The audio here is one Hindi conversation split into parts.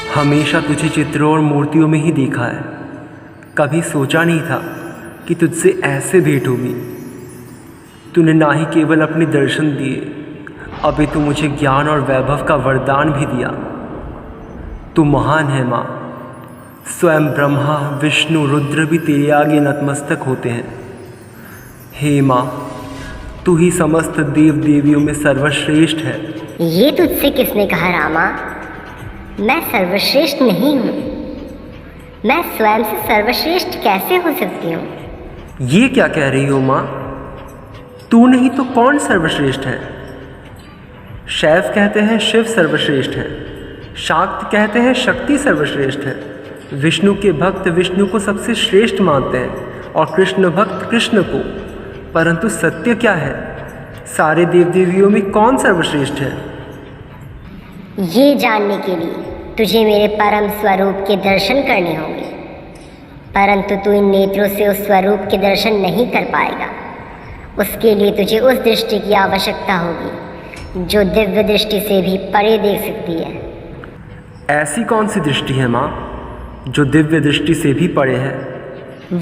हमेशा तुझे चित्रों और मूर्तियों में ही देखा है। कभी सोचा नहीं था कि तुझसे ऐसे भेंट होगी। तूने ना ही केवल अपने दर्शन दिए, अभी तू मुझे ज्ञान और वैभव का वरदान भी दिया। तू महान है माँ। स्वयं ब्रह्मा विष्णु रुद्र भी तेरे आगे नतमस्तक होते हैं। हे माँ, तू ही समस्त देव देवियों में सर्वश्रेष्ठ है। ये तुझसे किसने कहा रामा? मैं सर्वश्रेष्ठ नहीं हूँ। मैं स्वयं से सर्वश्रेष्ठ कैसे हो सकती हूँ? ये क्या कह रही हो माँ? तू नहीं तो कौन सर्वश्रेष्ठ है? शैव कहते हैं शिव सर्वश्रेष्ठ है, शाक्त कहते हैं शक्ति सर्वश्रेष्ठ है, विष्णु के भक्त विष्णु को सबसे श्रेष्ठ मानते हैं और कृष्ण भक्त कृष्ण को। परंतु सत्य क्या है? सारे देव देवियों में कौन सर्वश्रेष्ठ है? ये जानने के लिए तुझे मेरे परम स्वरूप के दर्शन करने होंगे, परंतु तू इन नेत्रों से उस स्वरूप के दर्शन नहीं कर पाएगा। उसके लिए तुझे उस दृष्टि की आवश्यकता होगी जो दिव्य दृष्टि से भी परे देख सकती है। ऐसी कौन सी दृष्टि है माँ जो दिव्य दृष्टि से भी परे है?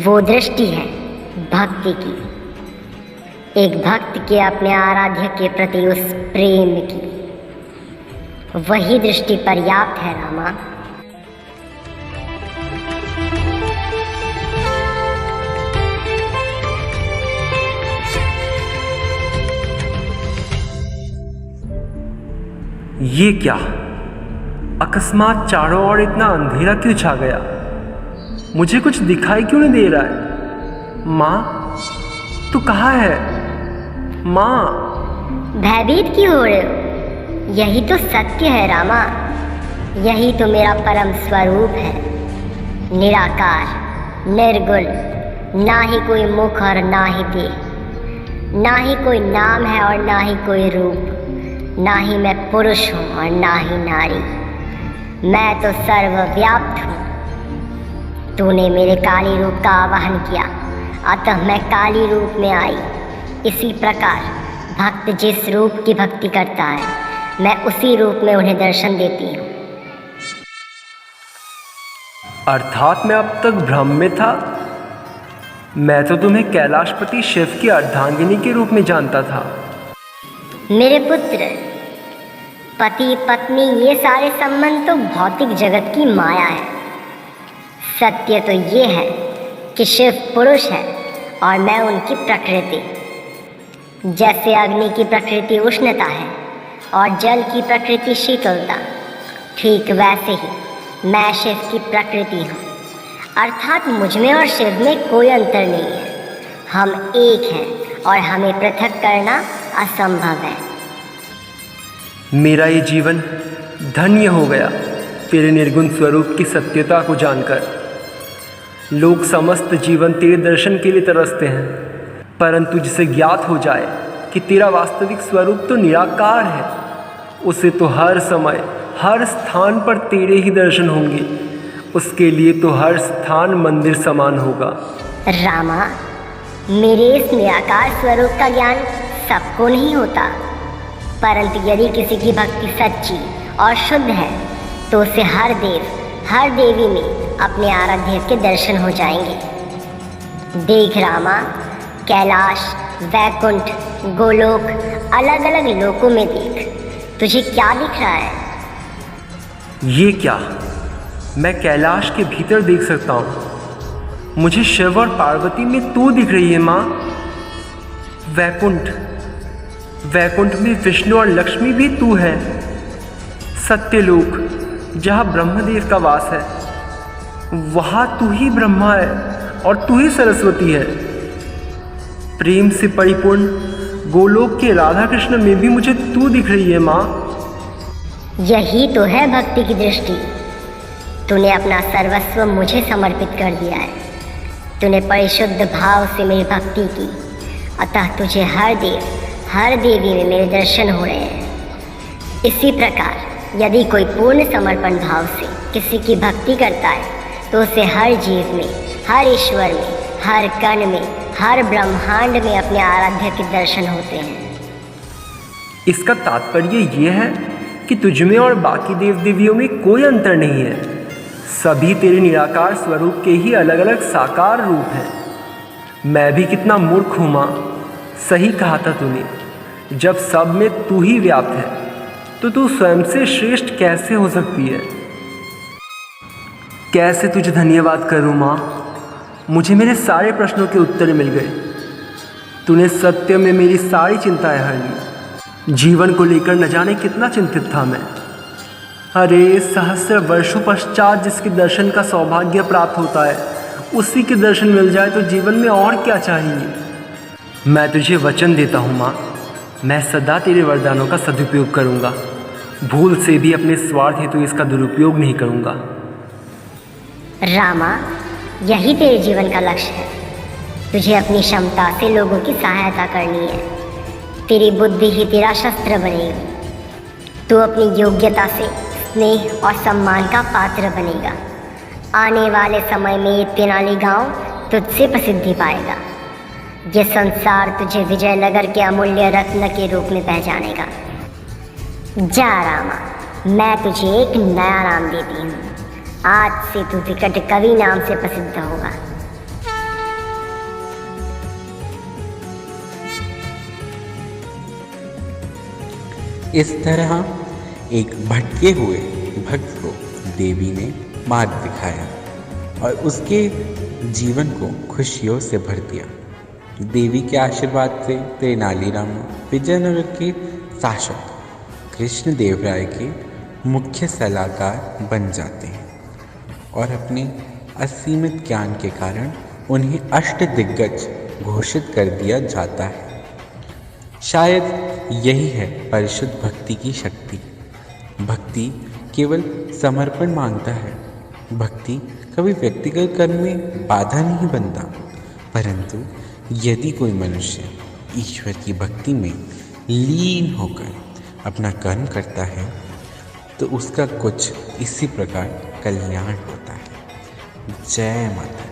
वो दृष्टि है भक्ति की। एक भक्त के अपने आराध्य के प्रति उस प्रेम की, वही दृष्टि पर्याप्त है रामा। ये क्या अकस्मात चारों ओर इतना अंधेरा क्यों छा गया? मुझे कुछ दिखाई क्यों नहीं दे रहा है? माँ, तू कहाँ है? माँ, भयभीत क्यों हो रहे हो? यही तो सत्य है रामा। यही तो मेरा परम स्वरूप है, निराकार, निर्गुण, ना ही कोई मुख और ना ही देह, ना ही कोई नाम है और ना ही कोई रूप, ना ही मैं पुरुष हूँ और ना ही नारी। मैं तो सर्वव्याप्त हूँ। तूने मेरे काली रूप का आवाहन किया, अतः मैं काली रूप में आई। इसी प्रकार भक्त जिस रूप की भक्ति करता है, मैं उसी रूप में उन्हें दर्शन देती हूँ। अर्थात मैं अब तक भ्रम में था। मैं तो तुम्हें कैलाशपति शिव की अर्धांगिनी के रूप में जानता था। मेरे पुत्र, पति पत्नी ये सारे संबंध तो भौतिक जगत की माया है। सत्य तो ये है कि शिव पुरुष है और मैं उनकी प्रकृति। जैसे अग्नि की प्रकृति उष्णता है और जल की प्रकृति शीतलता, ठीक वैसे ही मैं शिव की प्रकृति हूँ। अर्थात मुझ में और शिव में कोई अंतर नहीं है। हम एक हैं और हमें पृथक करना असंभव है। मेरा ये जीवन धन्य हो गया तेरे निर्गुण स्वरूप की सत्यता को जानकर। लोग समस्त जीवन तेरे दर्शन के लिए तरसते हैं, परंतु जिसे ज्ञात हो जाए कि तेरा वास्तविक स्वरूप तो निराकार है, उसे तो हर समय हर स्थान पर तेरे ही दर्शन होंगे। उसके लिए तो हर स्थान मंदिर समान होगा। रामा, मेरे इस निराकार स्वरूप का ज्ञान सबको नहीं होता, परंतु यदि किसी की भक्ति सच्ची और शुद्ध है तो उसे हर देव हर देवी में अपने आराध्य के दर्शन हो जाएंगे। देख रामा, कैलाश, वैकुंठ, गोलोक, अलग अलग लोकों में देख, तुझे क्या दिख रहा है? ये क्या? मैं कैलाश के भीतर देख सकता हूँ। मुझे शिव और पार्वती में तू दिख रही है माँ। वैकुंठ में विष्णु और लक्ष्मी भी तू है। सत्यलोक, जहाँ ब्रह्मदेव का वास है, वहाँ तू ही ब्रह्मा है और तू ही सरस्वती है। प्रेम से परिपूर्ण गोलोक के राधा कृष्ण में भी मुझे तू दिख रही है माँ। यही तो है भक्ति की दृष्टि। तूने अपना सर्वस्व मुझे समर्पित कर दिया है। तूने परिशुद्ध भाव से मेरी भक्ति की, अतः तुझे हर देव हर देवी में मेरे दर्शन हो रहे हैं। इसी प्रकार यदि कोई पूर्ण समर्पण भाव से किसी की भक्ति करता है तो उसे हर जीव में, हर ईश्वर में, हर कण में, हर ब्रह्मांड में अपने आराध्य के दर्शन होते हैं। इसका तात्पर्य ये है कि तुझमें और बाकी देव देवियों में कोई अंतर नहीं है। सभी तेरे निराकार स्वरूप के ही अलग अलग साकार रूप हैं। मैं भी कितना मूर्ख हूँ माँ, सही कहा था तूने। जब सब में तू ही व्याप्त है तो तू स्वयं से श्रेष्ठ कैसे हो सकती है। कैसे तुझे धन्यवाद करूँ माँ, मुझे मेरे सारे प्रश्नों के उत्तर मिल गए। तूने सत्य में मेरी सारी चिंताएं हर ली। जीवन को लेकर न जाने कितना चिंतित था मैं। अरे सहस्र वर्षों पश्चात जिसके दर्शन का सौभाग्य प्राप्त होता है, उसी के दर्शन मिल जाए तो जीवन में और क्या चाहिए। मैं तुझे वचन देता हूँ माँ, मैं सदा तेरे वरदानों का सदुपयोग करूँगा। भूल से भी अपने स्वार्थ हेतु इसका दुरुपयोग नहीं करूँगा। रामा, यही तेरे जीवन का लक्ष्य है। तुझे अपनी क्षमता से लोगों की सहायता करनी है। तेरी बुद्धि ही तेरा शस्त्र बनेगी। तू अपनी योग्यता से स्नेह और सम्मान का पात्र बनेगा। आने वाले समय में ये तेनाली गांव तुझसे प्रसिद्धि पाएगा। ये संसार तुझे विजयनगर के अमूल्य रत्न के रूप में पहचानेगा। जा रामा, मैं तुझे एक नया नाम देती हूँ। आज से तू विकट कवि नाम से प्रसिद्ध होगा। इस तरह एक भटके हुए भक्त को देवी ने मार्ग दिखाया और उसके जीवन को खुशियों से भर दिया। देवी के आशीर्वाद से तेनालीराम विजयनगर के शासक कृष्णदेवराय के मुख्य सलाहकार बन जाते हैं और अपने असीमित ज्ञान के कारण उन्हें अष्टदिग्गज घोषित कर दिया जाता है। शायद यही है परिशुद्ध भक्ति की शक्ति। भक्ति केवल समर्पण मांगता है। भक्ति कभी व्यक्तिगत कर्म में बाधा नहीं बनता, परंतु यदि कोई मनुष्य ईश्वर की भक्ति में लीन होकर अपना कर्म करता है तो उसका कुछ इसी प्रकार कल्याण होता है। जय माता।